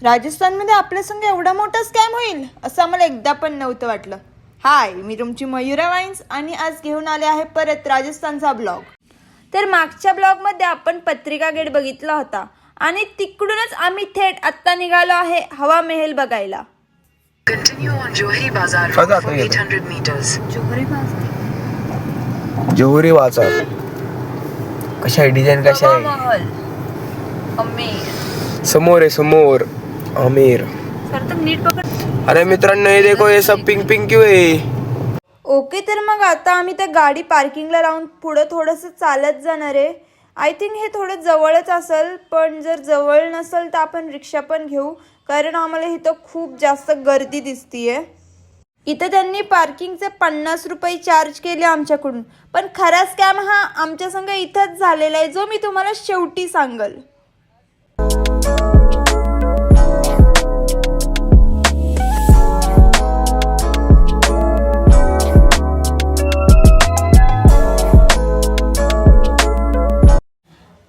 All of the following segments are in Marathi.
राजस्थानमध्ये आपल्या संग एवढा मोठा स्कॅम होईल असं आम्हाला एकदा पण नव्हतं वाटलं. हाय, मी तुमची मयुरा वाईन्स आणि आज घेऊन आले आहे परत राजस्थानचा ब्लॉग. तर मागच्या ब्लॉगमध्ये आपण पत्रिका गेट बघितला होता आणि तिकडूनच आम्ही थेट आत्ता निघालो आहे हवा महल बघायला. जोहरी बाजार कशा आहे, डिझाईन कशा आहे? महल अमेर समोर आहे, समोर आमिर. सर तर नीट पकड. अरे मित्रांनो, ये देखो, ये सब पिंक पिंक क्यों है? ओके, तर मग आता आम्ही त्या गाडी पार्किंगला लावून पुढं थोडंसं चालत जाणार आहे. आय थिंक हे थोडं जवळच असेल, पण जर जवळ नसेल तर आपण रिक्षा पण घेऊ, कारण आम्हाला इथं खूप जास्त गर्दी दिसतीये. इथं त्यांनी पार्किंगचे 50 रुपये चार्ज केले आमच्याकडून, पण खरा स्कॅम हा आमच्या संग इथंच झालेला आहे, जो मी तुम्हाला शेवटी सांगल.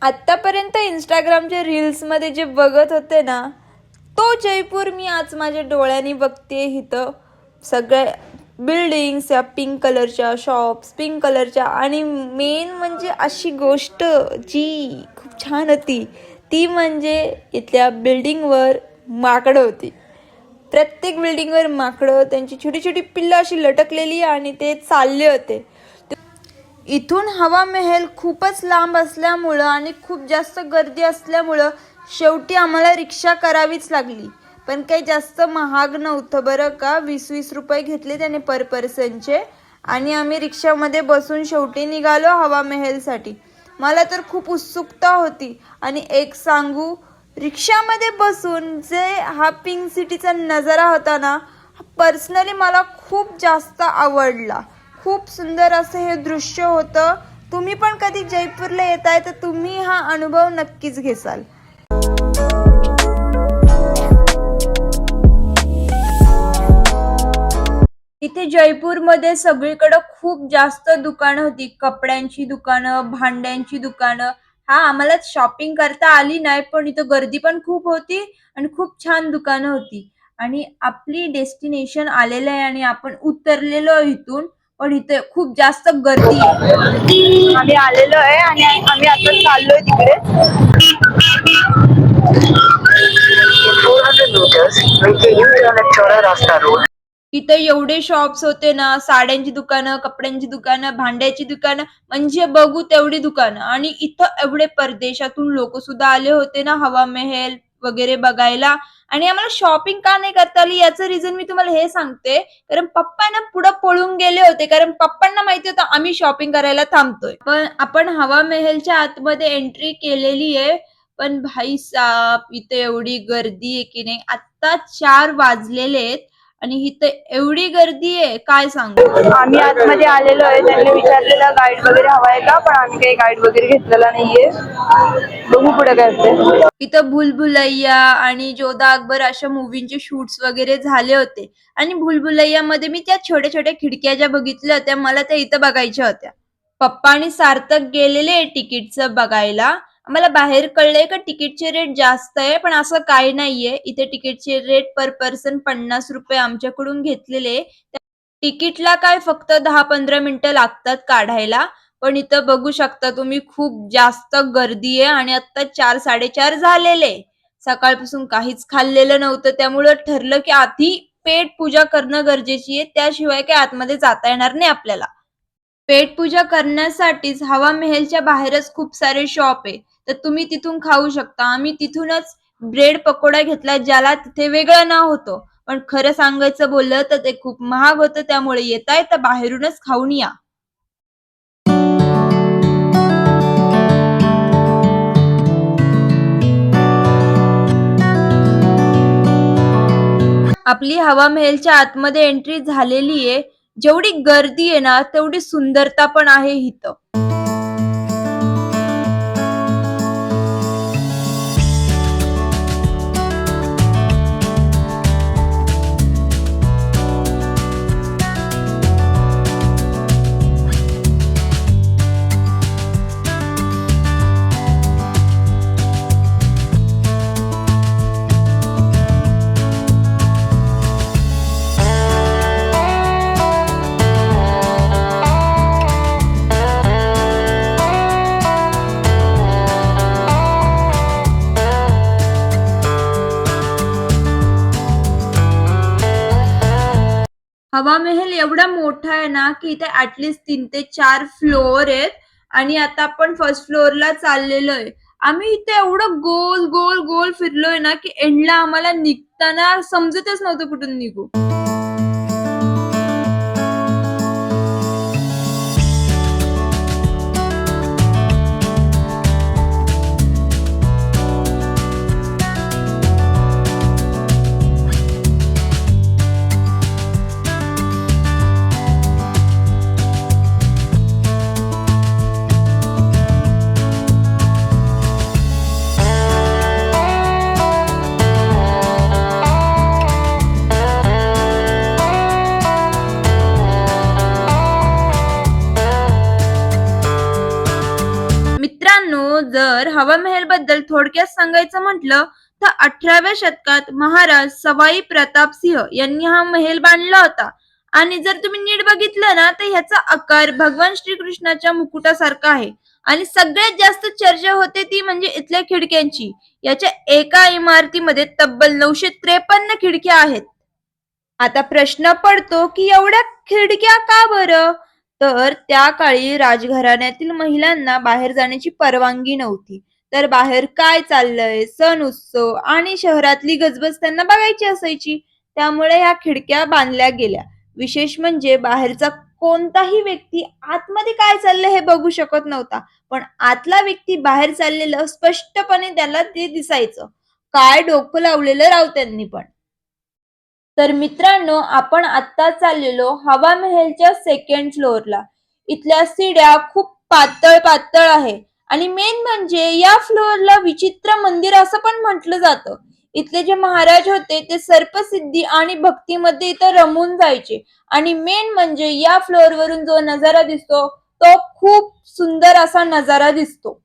आत्तापर्यंत इंस्टाग्रामच्या रील्समध्ये जे बघत होते ना, तो जयपूर मी आज माझ्या डोळ्यांनी बघते. इथं सगळ्या बिल्डिंग्स या पिंक कलरच्या, शॉप्स पिंक कलरच्या, आणि मेन म्हणजे अशी गोष्ट जी खूप छान होती ती म्हणजे इथल्या बिल्डिंगवर माकडं होती. प्रत्येक बिल्डिंगवर माकडं, त्यांची छोटी छोटी पिल्लं अशी लटकलेली आणि ते चालले होते. इथून हवा महल खूपच लांब असल्यामुळं आणि खूप जास्त गर्दी असल्यामुळं शेवटी आम्हाला रिक्षा करावीच लागली. पण काही जास्त महाग नव्हतं बरं का, 20-20 रुपये घेतले त्याने पर पर्सनचे, आणि आम्ही रिक्षामध्ये बसून शेवटी निघालो हवा महलसाठी. मला तर खूप उत्सुकता होती, आणि एक सांगू, रिक्षामध्ये बसून जे हा पिंक सिटीचा नजारा होता ना, पर्सनली मला खूप जास्त आवडला. खूप सुंदर असं हे दृश्य होतं. तुम्ही पण कधी जयपूरला येताय तर तुम्ही हा अनुभव नक्कीच घेसाल. इथे जयपूरमध्ये सगळीकडे खूप जास्त दुकानं होती, कपड्यांची दुकानं, भांड्यांची दुकानं. हा, आम्हाला शॉपिंग करता आली नाही, पण इथं गर्दी पण खूप होती आणि खूप छान दुकानं होती. आणि आपली डेस्टिनेशन आलेलं आहे आणि आपण उतरलेलो इथून, पण इथे खूप जास्त गर्दी आहे. आम्ही आलेलो आहे आणि आम्ही आता चाललोय तिकडे. 400 meters, make a U-turn at Chora Rasta Road. इथे एवढे शॉप्स होते ना, साड्यांची दुकानं, कपड्यांची दुकानं, भांड्याची दुकानं, म्हणजे बघू तेवढी दुकानं. आणि इथं एवढे परदेशातून लोक सुद्धा आले होते ना हवा महल वगैरे बघायला. आणि आम्हाला शॉपिंग का नाही करता आली याचं रिझन मी तुम्हाला हे सांगते, कारण पप्पा ना पुढे पळून गेले होते, कारण पप्पांना माहिती होतं आम्ही शॉपिंग करायला थांबतोय. पण आपण हवा महलच्या आतमध्ये एंट्री केलेली आहे, पण भाई साहब इथे एवढी गर्दी आहे की नाही. आता 4 वाजलेले आहेत आणि इथे एवढी गर्दी आहे काय सांगू. आम्ही आतमध्ये आलेलो आहे. त्यांनी विचारलेला गाईड वगैरे हवाय का, पण आम्ही काही गाईड वगैरे घेतलेला नाहीये. बघू पुढे काय होते. इथं भूलभुलैया आणि जोधा अकबर अशा मूवींचे शूट्स वगैरे झाले होते, आणि भूलभुलैया मध्ये मी त्या छोट्या छोट्या खिडक्या ज्या बघितल्या होत्या, मला त्या इथं बघायच्या होत्या. पप्पा आणि सार्थक गेलेले तिकीटचं बघायला. आम्हाला बाहेर कळलंय का तिकीटचे रेट जास्त आहे, पण असं काही नाहीये. इथे तिकीटचे रेट पर पर्सन 50 रुपये आमच्याकडून घेतलेले. तिकीटला काय फक्त 10-15 मिनिटं लागतात काढायला. पण इथं बघू शकता तुम्ही खूप जास्त गर्दी आहे, आणि आता 4-4:30 झालेले. सकाळपासून काहीच खाल्लेलं नव्हतं, त्यामुळं ठरलं की आधी पेट पूजा करणं गरजेची आहे, त्याशिवाय काय आतमध्ये जाता येणार नाही आपल्याला. पेटपूजा करण्यासाठीच हवा महलच्या बाहेरच खूप सारे शॉप आहे, तर तुम्ही तिथून खाऊ शकता. आम्ही तिथूनच ब्रेड पकोडा घेतला, ज्याला तिथे वेगळं नाव होतं, पण खरं सांगायचं बोललं तर ते खूप महाग होतं, त्यामुळे येता येता बाहेरूनच खाऊन या. आपली हवा महलच्या आतमध्ये एंट्री झालेली आहे. जेवढी गर्दी आहे ना, तेवढी सुंदरता पण आहे इथं. हवा महल एवढा मोठा आहे ना की इथे ऍटलिस्ट 3 ते 4 फ्लोअर आहेत आणि आता आपण फर्स्ट फ्लोअरला चाललेलो आहे. आम्ही इथे एवढं गोल गोल गोल फिरलोय ना की एंडला आम्हाला निघताना समजतच नव्हतं कुठून निघू. मित्रांनो, जर हवा महल बद्दल थोडक्यात सांगायचं म्हटलं तर 18व्या शतकात महाराज सवाई प्रताप सिंह यांनी हा महल बांधला होता. आणि जर तुम्ही नीट बघितलं ना तर ह्याचा आकार भगवान श्रीकृष्णाच्या मुकुटासारखा आहे. आणि सगळ्यात जास्त चर्चा होते ती म्हणजे इथल्या खिडक्यांची. याच्या एका इमारतीमध्ये तब्बल 953 खिडक्या आहेत. आता प्रश्न पडतो की एवढ्या खिडक्या का बरं? तर त्या काळी राजघराण्यातील महिलांना बाहेर जाण्याची परवानगी नव्हती. तर बाहेर काय चाललंय, सण उत्सव आणि शहरातली गजबज त्यांना बघायची असायची. त्यामुळे ह्या खिडक्या बांधल्या गेल्या. विशेष म्हणजे बाहेरचा कोणताही व्यक्ती आतमध्ये काय चाललंय हे बघू शकत नव्हता. पण आतला व्यक्ती बाहेर चाललेलं स्पष्टपणे त्याला ते दिसायचं. काय डोकं लावलेलं रावत्यांनी पण. तर मित्रांनो, आपण आता चाललेलो हवा महलच्या सेकंड फ्लोअरला. इथल्या सीड्या खूप पातळ पातळ आहे आणि मेन म्हणजे या फ्लोअरला विचित्र मंदिर असं पण म्हटलं जातं. इथले जे महाराज होते ते सर्पसिद्धी आणि भक्तीमध्ये इथं रमून जायचे. आणि मेन म्हणजे या फ्लोअर वरून जो नजारा दिसतो तो खूप सुंदर असा नजारा दिसतो.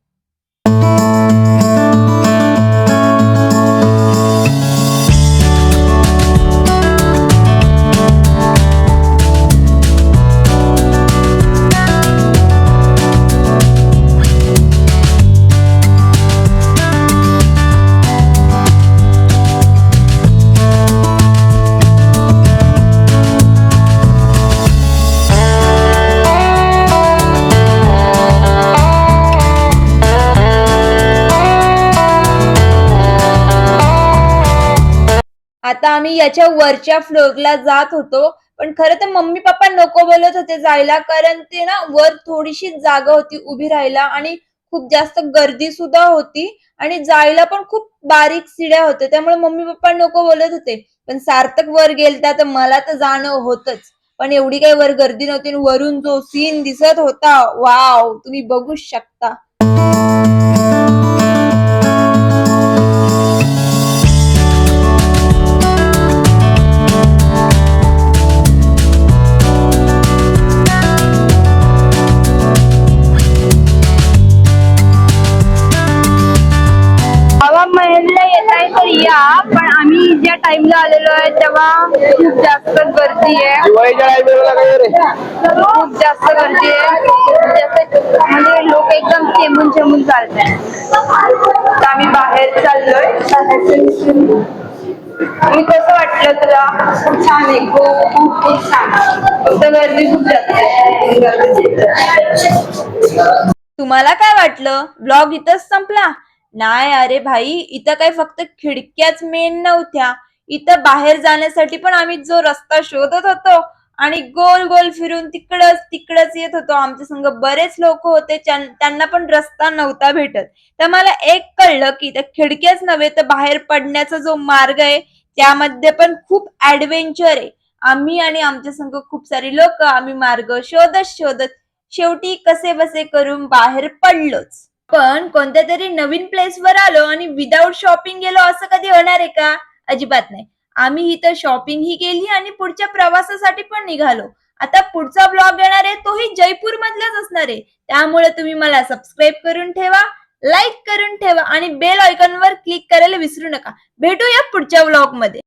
आता आम्ही याच्या वरच्या फ्लोअरला जात होतो. पण खरं तर मम्मी पप्पा नको बोलत होते जायला, कारण ते ना वर थोडीशी जागा होती उभी राहायला आणि खूप जास्त गर्दी सुद्धा होती आणि जायला पण खूप बारीक सीड्या होत्या. त्यामुळे मम्मी पप्पा नको बोलत होते. पण सार्थक वर गेलता तर मला तर जाणं होतच. पण एवढी काही वर गर्दी नव्हती. वरून जो सीन दिसत होता, वाव, तुम्ही बघू शकता. हवा महलला येत आहे तर या, पण आम्ही ज्या टाइमला आलेलो आहे तेव्हा खूप जास्त गर्दी आहे. खूप जास्त गर्दी आहे. म्हणजे लोक एकदम चेंबून चेंबून चालत. तर आम्ही बाहेर चाललोय. मी कसं वाटलं तुला? छान आहे, खूप खूप छान. फक्त गर्दी खूप जास्त आहे. तुम्हाला काय वाटलं? ब्लॉग इथंच संपला? नाही अरे भाई, इथं काय फक्त खिडक्याच मेन नव्हत्या. इथं बाहेर जाण्यासाठी पण आम्ही जो रस्ता शोधत होतो आणि गोल गोल फिरून तिकडच येत होतो. आमच्या संग बरेच लोक होते, त्यांना पण रस्ता नव्हता भेटत. तर मला एक कळलं की त्या खिडक्याच नव्हे तर बाहेर पडण्याचा जो मार्ग आहे त्यामध्ये पण खूप ऍडव्हेंचर आहे. आम्ही आणि आमच्या संग खूप सारी लोक आम्ही मार्ग शोधत शोधत शेवटी कसे बसे करून बाहेर पडलोच. पण कोणत्या तरी नवीन प्लेस वर आलो आणि विदाऊट शॉपिंग गेलो असं कधी होणार आहे का? अजिबात नाही. आम्ही इथं शॉपिंग ही केली आणि पुढच्या प्रवासासाठी पण निघालो. आता पुढचा ब्लॉग येणार आहे तोही जयपूर मधलाच असणार आहे. त्यामुळे तुम्ही मला सबस्क्राईब करून ठेवा, लाईक करून ठेवा आणि बेल आयकॉन वर क्लिक करायला विसरू नका. भेटूया पुढच्या ब्लॉग मध्ये.